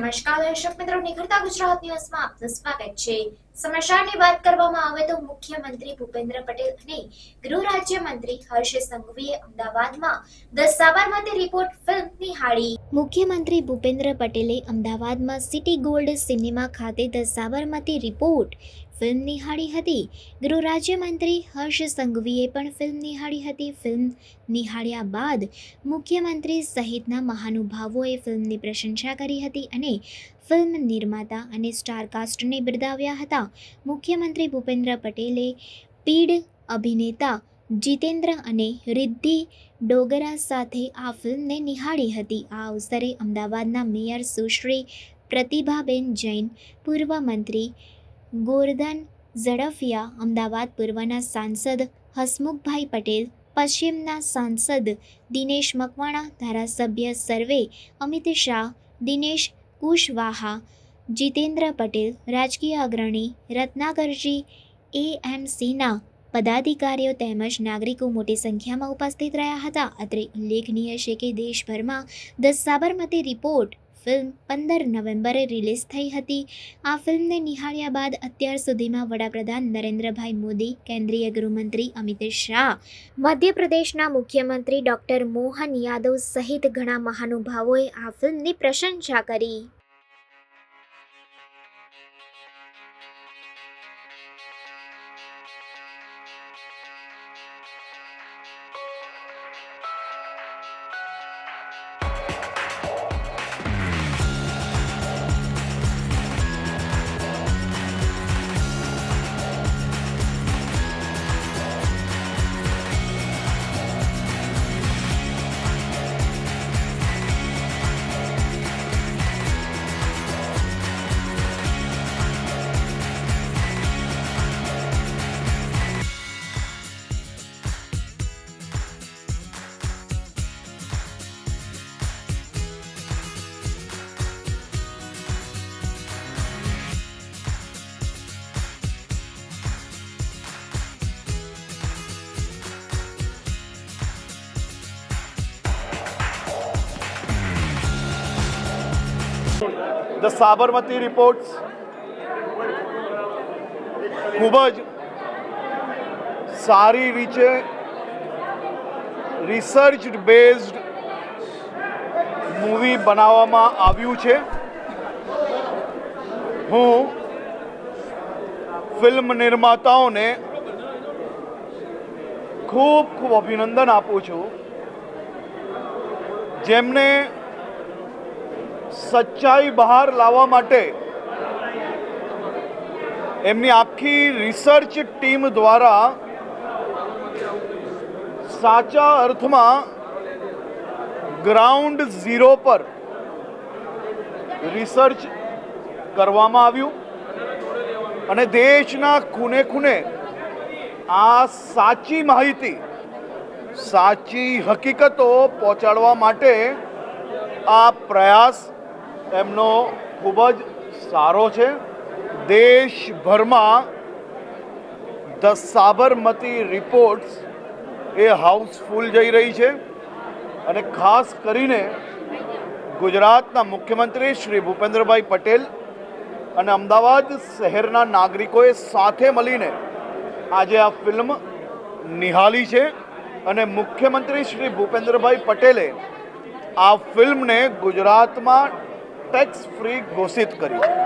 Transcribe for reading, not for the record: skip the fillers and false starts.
નમસ્કાર દર્શક મિત્રો, નિખરતા ગુજરાત ન્યૂઝમાં આપનું સ્વાગત છે। સમાચારની વાત કરવામાં આવે તો મુખ્યમંત્રી ભૂપેન્દ્ર પટેલ અને ગૃહ રાજ્યમંત્રી હર્ષ સંઘવીએ અમદાવાદમાં ધ સાબરમતી રિપોર્ટ ફિલ્મ નિહાળી। મુખ્યમંત્રી ભૂપેન્દ્ર પટેલે અમદાવાદમાં સિટી ગોલ્ડ સિનેમા ખાતે ધ સાબરમતી રિપોર્ટ ફિલ્મ નિહાળી હતી। ગૃહ રાજ્યમંત્રી હર્ષ સંઘવીએ પણ ફિલ્મ નિહાળી હતી। ફિલ્મ નિહાળ્યા બાદ મુખ્યમંત્રી સહિતના મહાનુભાવોએ ફિલ્મની પ્રશંસા કરી હતી અને ફિલ્મ નિર્માતા અને સ્ટાર કાસ્ટને બિરદાવ્યા હતા। મુખ્યમંત્રી ભૂપેન્દ્ર પટેલે પીઢ અભિનેતા જીતેન્દ્ર અને રિદ્ધિ ડોગરા સાથે આ ફિલ્મને નિહાળી હતી। આ અવસરે અમદાવાદના મેયર સુશ્રી પ્રતિભાબેન જૈન, પૂર્વ મંત્રી ગોરધન ઝડફિયા, અમદાવાદ પૂર્વના સાંસદ હસમુખભાઈ પટેલ, પશ્ચિમના સાંસદ દિનેશ મકવાણા, ધારાસભ્ય સર્વે અમિત શાહ, દિનેશ કુશવાહા, જીતેન્દ્ર પટેલ, રાજકીય અગ્રણી રત્નાકરજી, એએમસીના પદાધિકારીઓ તેમજ નાગરિકો મોટી સંખ્યામાં ઉપસ્થિત રહ્યા હતા। અત્રે ઉલ્લેખનીય છે કે દેશભરમાં ધ સાબરમતી રિપોર્ટ ફિલ્મ 15 નવેમ્બરે રિલીઝ થઈ હતી। આ ફિલ્મને નિહાળ્યા બાદ અત્યાર સુધીમાં વડાપ્રધાન નરેન્દ્રભાઈ મોદી, કેન્દ્રીય ગૃહમંત્રી અમિત શાહ, મધ્યપ્રદેશના મુખ્યમંત્રી ડોક્ટર મોહન યાદવ સહિત ઘણા મહાનુભાવોએ આ ફિલ્મની પ્રશંસા કરી। ધ સાબરમતી રિપોર્ટ્સ ખૂબ જ સારી રીતે રિસર્ચ બેઝડ મૂવી બનાવવામાં આવ્યું છે। હું ફિલ્મ નિર્માતાઓને ખૂબ ખૂબ અભિનંદન આપું છું, જેમને સચ્ચાઈ બહાર લાવવા માટે એમની આખી રિસર્ચ ટીમ દ્વારા સાચા અર્થમાં ગ્રાઉન્ડ ઝીરો પર રિસર્ચ કરવામાં આવ્યું અને દેશના ખૂણે ખૂણે આ સાચી માહિતી, સાચી હકીકતો પહોંચાડવા માટે આ પ્રયાસ એમનો ખૂબ જ સારો છે। દેશભરમાં the Sabarmati reports A Housefull જઈ રહી છે અને ખાસ કરીને ગુજરાતના મુખ્યમંત્રી શ્રી ભૂપેન્દ્રભાઈ પટેલ અને અમદાવાદ શહેરના નાગરિકોએ સાથે મળીને આજે આ ફિલ્મ નિહાળી છે અને મુખ્યમંત્રી શ્રી ભૂપેન્દ્રભાઈ પટેલે આ ફિલ્મને ગુજરાતમાં ટેક્સ ફ્રી ઘોષિત કરી છે।